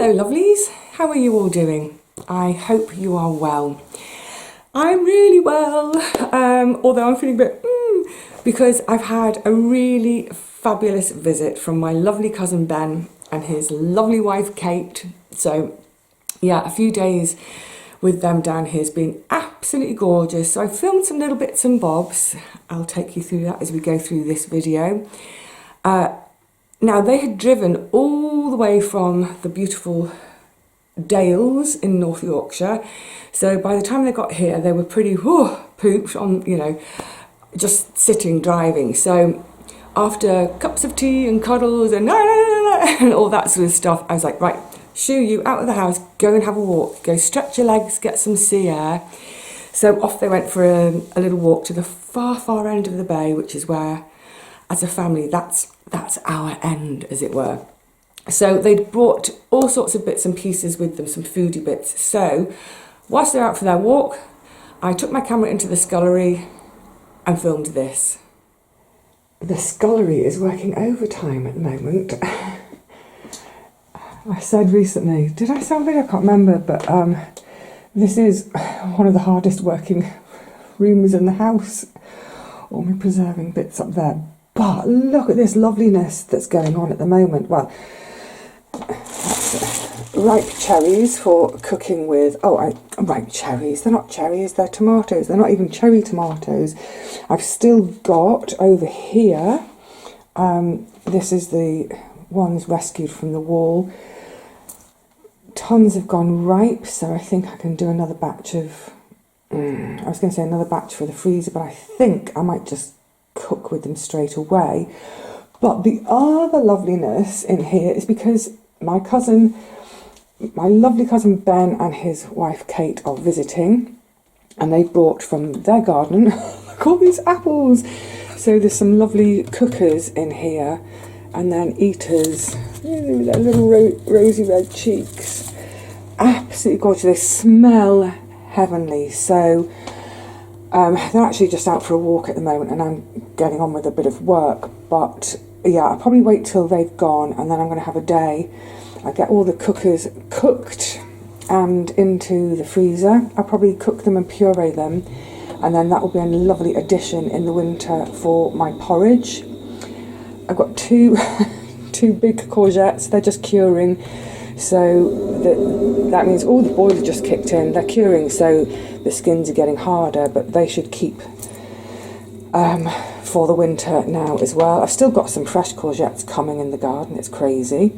Hello lovelies, how are you all doing? I hope you are well. I'm really well, although I'm feeling a bit because I've had a really fabulous visit from my lovely cousin Ben and his lovely wife Kate. So yeah, a few days with them down here has been absolutely gorgeous. So I filmed some little bits and bobs. I'll take you through that as we go through this video. Now they had driven all the way from the beautiful Dales in North Yorkshire. So by the time they got here, they were pretty pooped on, you know, just sitting driving. So after cups of tea and cuddles and and all that sort of stuff, I was like, right, shoo you out of the house, go and have a walk, go stretch your legs, get some sea air. So off they went for a little walk to the far end of the bay, which is where, as a family, that's our end, as it were. So they'd brought all sorts of bits and pieces with them, some foodie bits. So whilst they're out for their walk, I took my camera into the scullery and filmed this. The scullery is working overtime at the moment. I said recently, did I sound big? I can't remember, but this is one of the hardest working rooms in the house. All my preserving bits up there. But look at this loveliness that's going on at the moment. Well, ripe cherries for cooking with. Ripe cherries. They're not cherries, they're tomatoes. They're not even cherry tomatoes. I've still got over here, this is the ones rescued from the wall. Tons have gone ripe, so I think I can do another batch of, I was going to say another batch for the freezer, but I think I might just cook with them straight away. But the other loveliness in here is because my lovely cousin Ben and his wife Kate are visiting, and they brought from their garden look all these apples. So there's some lovely cookers in here, and then eaters with their little rosy red cheeks. Absolutely gorgeous. They smell heavenly. So they're actually just out for a walk at the moment, and I'm getting on with a bit of work. But yeah, I'll probably wait till they've gone, and then I'm going to have a day. I get all the cookers cooked and into the freezer. I'll probably cook them and puree them, and then that will be a lovely addition in the winter for my porridge. I've got two big courgettes. They're just curing, so that means all the boils just kicked in. They're curing, so the skins are getting harder, but they should keep for the winter now as well. I've still got some fresh courgettes coming in the garden. It's crazy.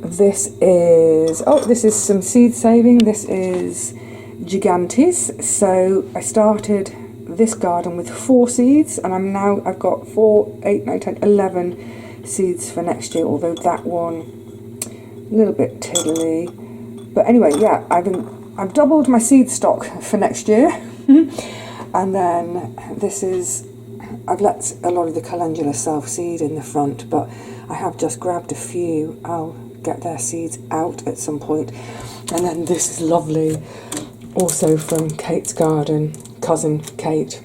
This is some seed saving. This is Gigantes. So I started this garden with 4 seeds, and I've got 4, 8, 9, 10, 11 seeds for next year, although that one a little bit tiddly. But anyway, yeah, I've doubled my seed stock for next year. And then this is, I've let a lot of the calendula self-seed in the front, but I have just grabbed a few. I'll get their seeds out at some point. And then this is lovely, also from Kate's garden, cousin Kate,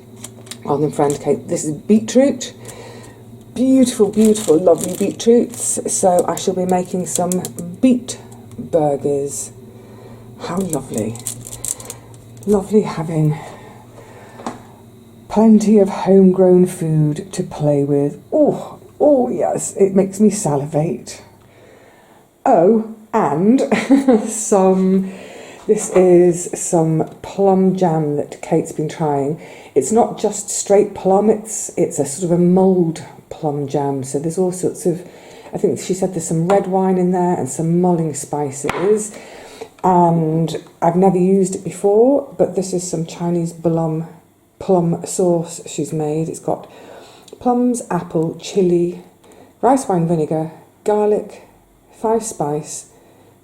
rather than friend Kate. This is beetroot. Beautiful, beautiful, lovely beetroots. So I shall be making some beet burgers. How lovely. Lovely having plenty of homegrown food to play with. Oh yes, it makes me salivate. Oh, and this is some plum jam that Kate's been trying. It's not just straight plum, it's a sort of a mulled plum jam. So there's all sorts of, I think she said there's some red wine in there and some mulling spices. And I've never used it before, but this is some Chinese plum sauce she's made. It's got plums, apple, chilli, rice wine vinegar, garlic, 5-spice,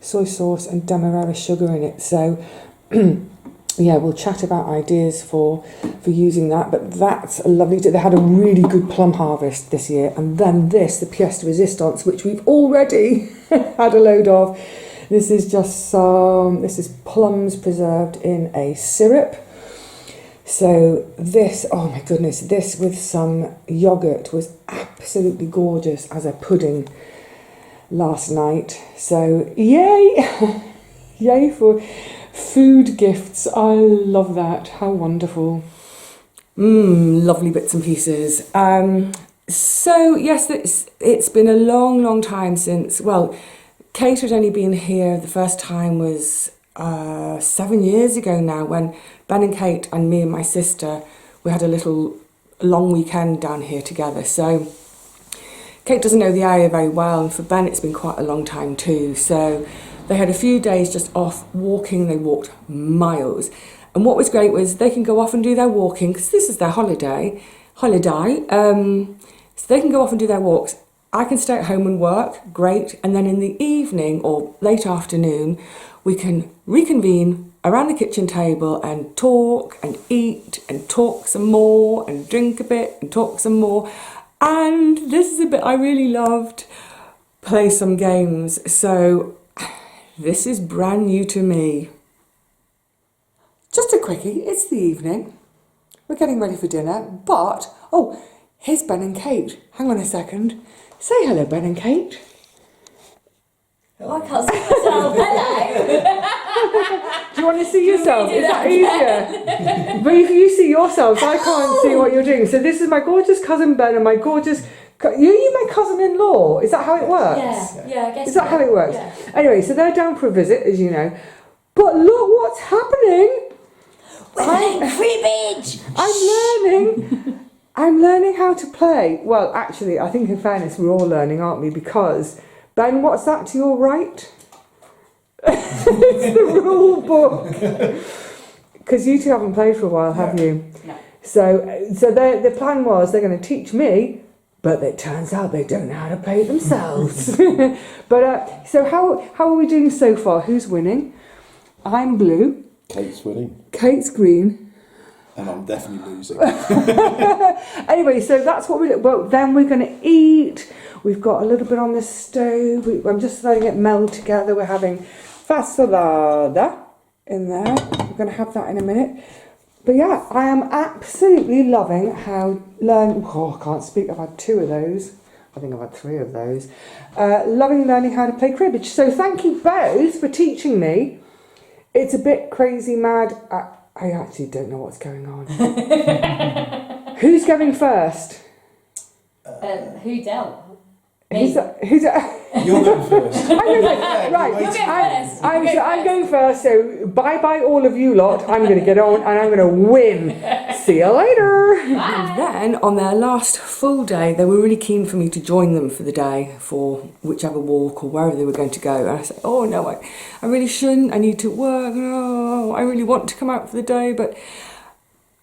soy sauce and demerara sugar in it. So yeah, we'll chat about ideas for using that, but that's a lovely. They had a really good plum harvest this year. And then this, the pièce de résistance, which we've already had a load of. This is just this is plums preserved in a syrup. So this, oh my goodness, this with some yogurt was absolutely gorgeous as a pudding. last night. So yay! Yay for food gifts. I love that. How wonderful. Lovely bits and pieces. So yes, it's been a long time since, well, Kate had only been here, the first time was 7 years ago now, when Ben and Kate and me and my sister, we had a little long weekend down here together. So Kate doesn't know the area very well, and for Ben it's been quite a long time too. So they had a few days just off walking. They walked miles. And what was great was they can go off and do their walking, because this is their holiday. So they can go off and do their walks. I can stay at home and work, great. And then in the evening or late afternoon, we can reconvene around the kitchen table and talk and eat and talk some more and drink a bit and talk some more. And this is a bit I really loved, play some games. So this is brand new to me. Just a quickie, it's the evening. We're getting ready for dinner, but, oh, here's Ben and Kate. Hang on a second. Say hello, Ben and Kate. Oh, I can't see myself. Hello. Do you want to see yourself? Is that easier? But if you see yourselves, I can't see what you're doing. So this is my gorgeous cousin Ben and my gorgeous... You my cousin-in-law. Is that how it works? Yeah, I guess. Is that how it works? Yeah. Anyway, so they're down for a visit, as you know. But look what's happening. We're playing cribbage. I'm learning how to play. Well, actually, I think in fairness, we're all learning, aren't we? Because, Ben, what's that to your right? It's the rule book. Because you two haven't played for a while, have you? No. So the plan was they're going to teach me, but it turns out they don't know how to play it themselves. But so how are we doing so far? Who's winning? I'm blue. Kate's winning. Kate's green. And I'm definitely losing. Anyway, so that's what well, then we're going to eat. We've got a little bit on the stove. I'm just letting it meld together. We're having fasolada in there. We're going to have that in a minute. But yeah, I am absolutely loving how I can't speak. I've had 2 of those. I think I've had 3 of those. Loving learning how to play cribbage. So thank you both for teaching me. It's a bit crazy mad. I actually don't know what's going on. Who's going first? Who dealt? Who's that? You're going first. I'm going first, so bye all of you lot. I'm going to get on and I'm going to win. See you later. And then on their last full day, they were really keen for me to join them for the day for whichever walk or wherever they were going to go. And I said, oh no, I really shouldn't. I need to work. Oh, I really want to come out for the day. But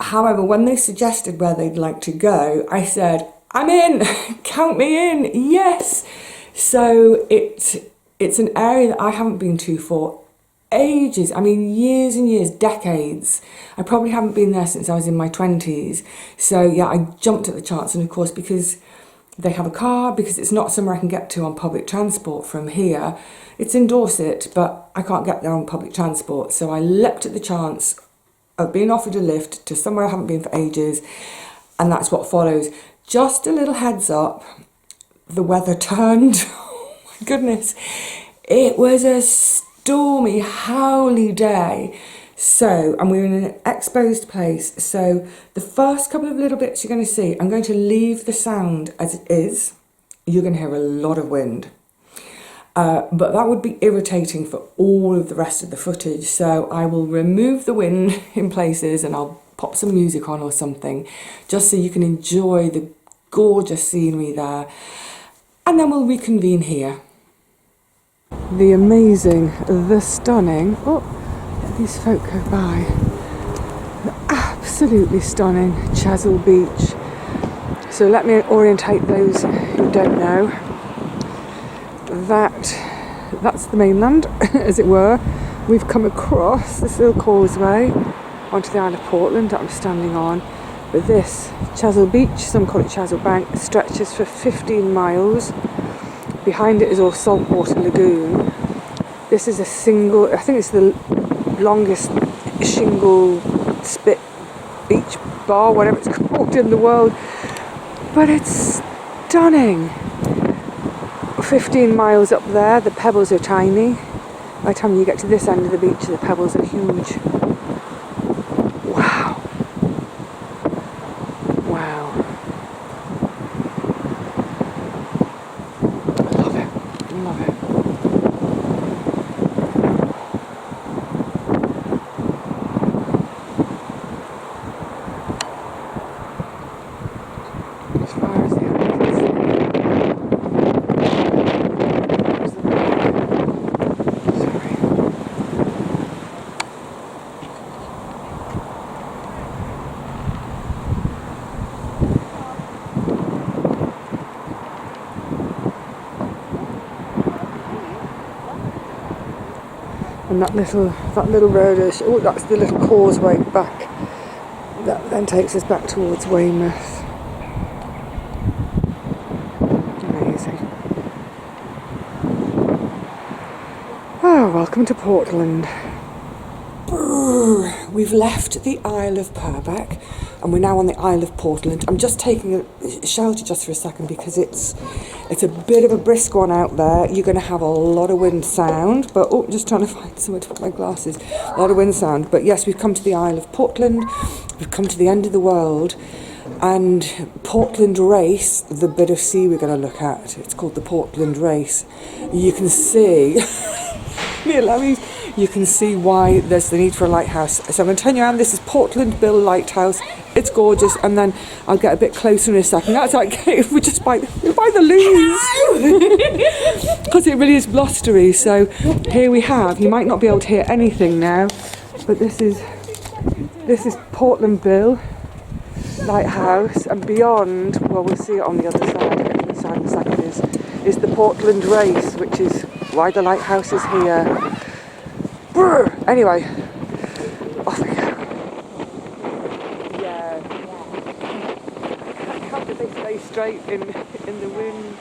however, when they suggested where they'd like to go, I said, I'm in. Count me in. Yes. So it's an area that I haven't been to for ages. I mean, years and years, decades. I probably haven't been there since I was in my 20s. So yeah, I jumped at the chance. And of course, because they have a car, because it's not somewhere I can get to on public transport from here. It's in Dorset, but I can't get there on public transport. So I leapt at the chance of being offered a lift to somewhere I haven't been for ages. And that's what follows. Just a little heads up, the weather turned. Oh my goodness. It was a stormy, howly day. So, and we're in an exposed place. So the first couple of little bits you're going to see, I'm going to leave the sound as it is. You're going to hear a lot of wind. But that would be irritating for all of the rest of the footage. So I will remove the wind in places and I'll pop some music on or something, just so you can enjoy the gorgeous scenery there. And then we'll reconvene here. The amazing, the stunning, let these folk go by. The absolutely stunning Chesil Beach. So let me orientate those who don't know. That's the mainland, as it were. We've come across this little causeway onto the Isle of Portland that I'm standing on. But this, Chesil Beach, some call it Chesil Bank, stretches for 15 miles. Behind it is all saltwater lagoon. This is I think it's the longest shingle spit beach bar, whatever it's called in the world. But it's stunning. 15 miles up there, the pebbles are tiny. By the time you get to this end of the beach, the pebbles are huge. Wow. Wow. I love it. I love it. As far as the eye can see. Sorry. And that little road is, oh, that's the little causeway back. That then takes us back towards Weymouth. Amazing. Oh, welcome to Portland. We've left the Isle of Purbeck and we're now on the Isle of Portland. I'm just taking a shelter just for a second because it's a bit of a brisk one out there. You're going to have a lot of wind sound, but oh, just trying to find somewhere to put my glasses. A lot of wind sound, but yes, we've come to the Isle of Portland. We've come to the end of the world, and Portland Race, the bit of sea we're going to look at, it's called the Portland Race. You can see, you can see why there's the need for a lighthouse. So I'm going to turn you around. This is Portland Bill Lighthouse. It's gorgeous, and then I'll get a bit closer in a second. That's like we're by the loons because it really is blustery. So here we have. You might not be able to hear anything now, but this is Portland Bill Lighthouse, and beyond, well, we'll see it on the other side. I'll get to the side in a second. Is the Portland Race, which is why the lighthouse is here. Brr! Anyway, off we go. Yeah. How did they stay straight in the wind?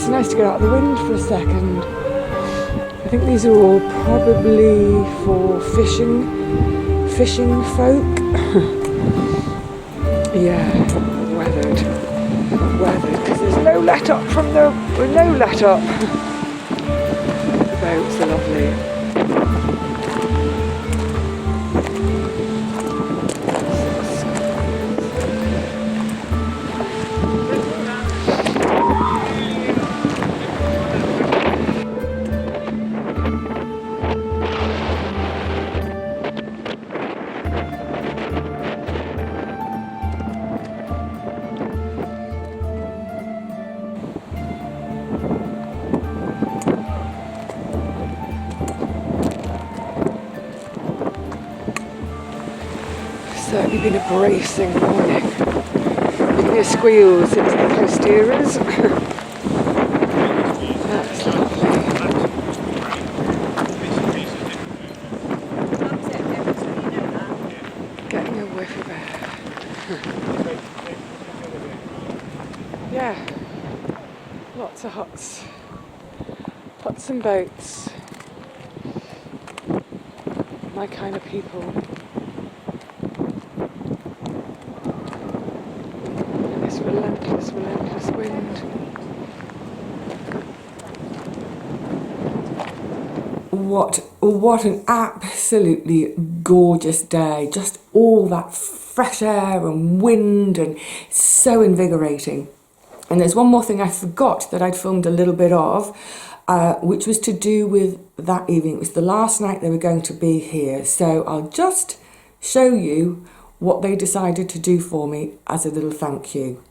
it's nice to get out of the wind for a second. I think these are all probably for fishing folk. Yeah, weathered, because there's no let up from the, no let up. The boats are lovely. Certainly been a bracing morning. You can hear squeals, it's the coasteerers. That's lovely. Getting a whiff of air. Yeah, lots of huts. Huts and boats. My kind of people. Relentless wind. What an absolutely gorgeous day. Just all that fresh air and wind, and it's so invigorating. And there's one more thing I forgot that I'd filmed a little bit of, which was to do with that evening. It was the last night they were going to be here. So I'll just show you what they decided to do for me as a little thank you.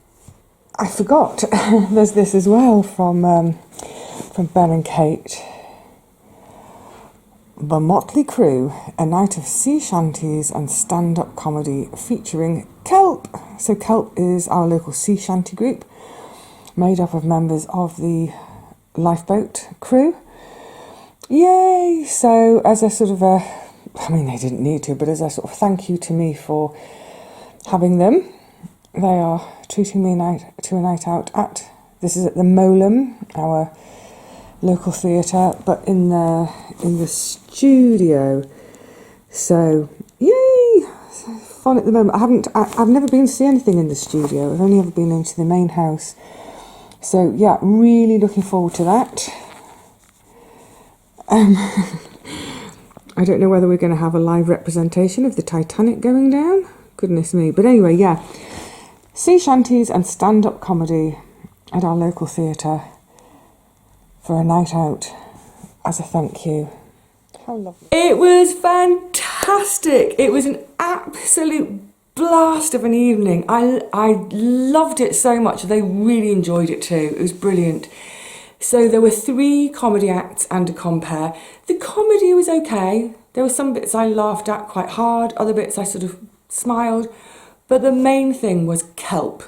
I forgot, there's this as well from Ben and Kate. The Motley Crew, a night of sea shanties and stand-up comedy featuring Kelp. So Kelp is our local sea shanty group, made up of members of the lifeboat crew. Yay! So as a sort of a, I mean they didn't need to, but as a sort of thank you to me for having them, they are treating me to a night out at, this is at the Molem, our local theatre, but in the studio. So yay, fun at the moment. I've never been to see anything in the studio. I've only ever been into the main house. So yeah, really looking forward to that. I don't know whether we're going to have a live representation of the Titanic going down. Goodness me. But anyway, yeah. Sea shanties and stand-up comedy at our local theatre for a night out as a thank you. How lovely. It was fantastic. It was an absolute blast of an evening. I loved it so much. They really enjoyed it too. It was brilliant. So there were 3 comedy acts and a compere. The comedy was okay. There were some bits I laughed at quite hard, other bits I sort of smiled. But the main thing was Kelp,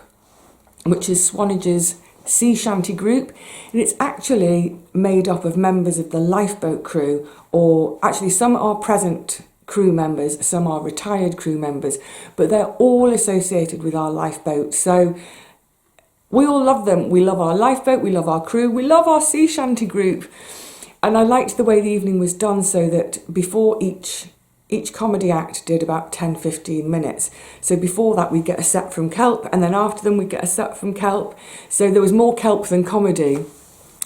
which is Swanage's sea shanty group. And it's actually made up of members of the lifeboat crew, or actually some are present crew members, some are retired crew members, but they're all associated with our lifeboat. So we all love them. We love our lifeboat, we love our crew, we love our sea shanty group. And I liked the way the evening was done, so that before each comedy act did about 10-15 minutes. So before that we'd get a set from Kelp, and then after them we'd get a set from Kelp. So there was more Kelp than comedy.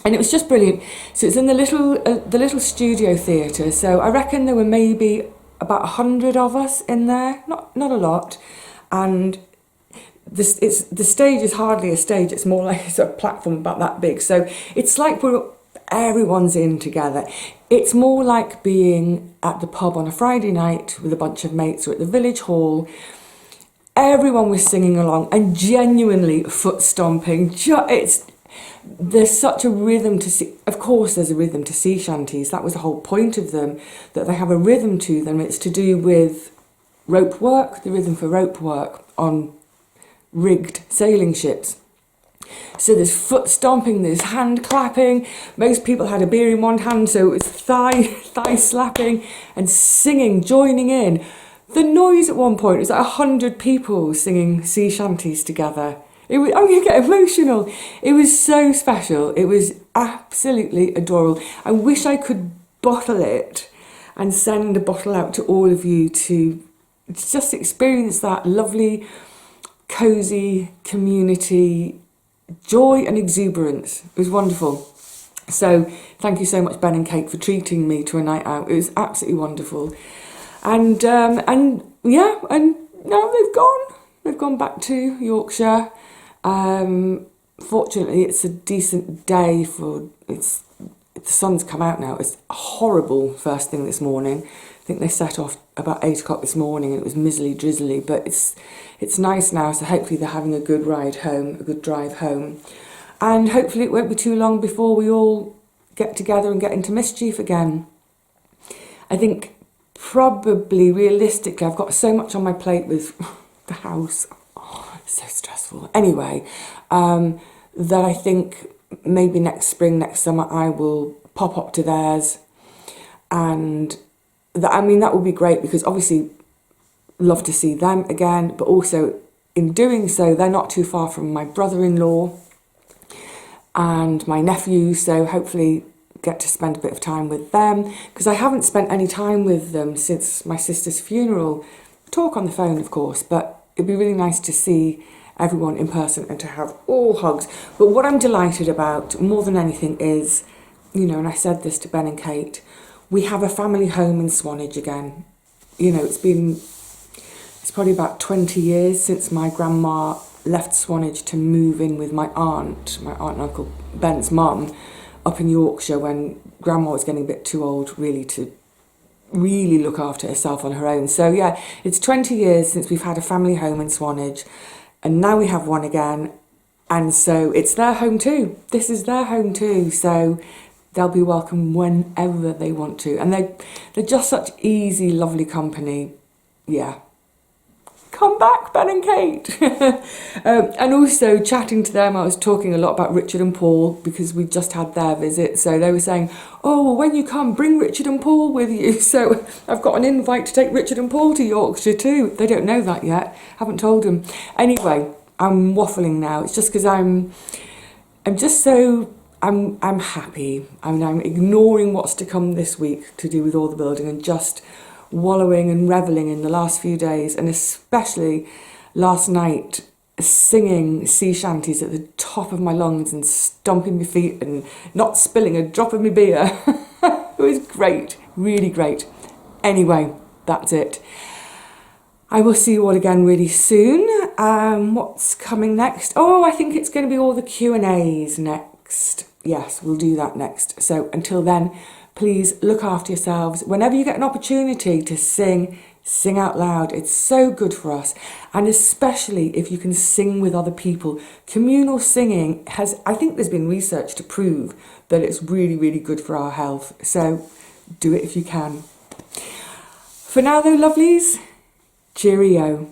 And it was just brilliant. So it's in the little studio theatre. So I reckon there were maybe about 100 of us in there, not a lot. And the stage is hardly a stage, it's more like it's a platform about that big. So it's like everyone's in together. It's more like being at the pub on a Friday night with a bunch of mates, or at the village hall. Everyone was singing along and genuinely foot stomping. There's such a rhythm to see. Of course there's a rhythm to sea shanties. That was the whole point of them, that they have a rhythm to them. It's to do with rope work, the rhythm for rope work on rigged sailing ships. So there's foot stomping, there's hand clapping. Most people had a beer in one hand, so it was thigh slapping and singing, joining in. The noise at one point was like 100 people singing sea shanties together. I'm going to get emotional. It was so special. It was absolutely adorable. I wish I could bottle it and send a bottle out to all of you to just experience that lovely, cosy community joy and exuberance. It was wonderful. So thank you so much, Ben and Kate, for treating me to a night out. It was absolutely wonderful. And yeah, and now they've gone. They've gone back to Yorkshire. Fortunately, it's a decent day the sun's come out now. It's horrible first thing this morning. I think they set off about 8 o'clock this morning and it was miserly drizzly, but it's nice now, so hopefully they're having a good ride home, a good drive home. And hopefully it won't be too long before we all get together and get into mischief again. I think probably, realistically, I've got so much on my plate with the house. Oh, it's so stressful. Anyway, that I think maybe next spring, next summer, I will pop up to theirs. And that would be great, because obviously love to see them again, but also in doing so, they're not too far from my brother-in-law and my nephew, so hopefully get to spend a bit of time with them, because I haven't spent any time with them since my sister's funeral. Talk on the phone, of course, but it'd be really nice to see everyone in person and to have all hugs. But what I'm delighted about more than anything is, and I said this to Ben and Kate, we have a family home in Swanage again. It's probably about 20 years since my grandma left Swanage to move in with my aunt and Uncle Ben's mum up in Yorkshire, when grandma was getting a bit too old really to really look after herself on her own. So yeah, it's 20 years since we've had a family home in Swanage, and now we have one again, and so it's their home too. This is their home too, so they'll be welcome whenever they want to, and they're just such easy, lovely company. Yeah. Come back, Ben and Kate. And also chatting to them, I was talking a lot about Richard and Paul, because we just had their visit. So they were saying, oh, well, when you come, bring Richard and Paul with you. So I've got an invite to take Richard and Paul to Yorkshire too. They don't know that yet. Haven't told them. Anyway, I'm waffling now. It's just because I'm happy. I'm ignoring what's to come this week to do with all the building and just wallowing and revelling in the last few days, and especially last night, singing sea shanties at the top of my lungs and stomping my feet and not spilling a drop of my beer. It was great, really great. Anyway, that's it. I will see you all again really soon. What's coming next? Oh, I think it's going to be all the Q&As next. Yes, we'll do that next. So until then, please look after yourselves. Whenever you get an opportunity to sing out loud. It's so good for us. And especially if you can sing with other people. Communal singing I think there's been research to prove that it's really, really good for our health. So do it if you can. For now though, lovelies, cheerio.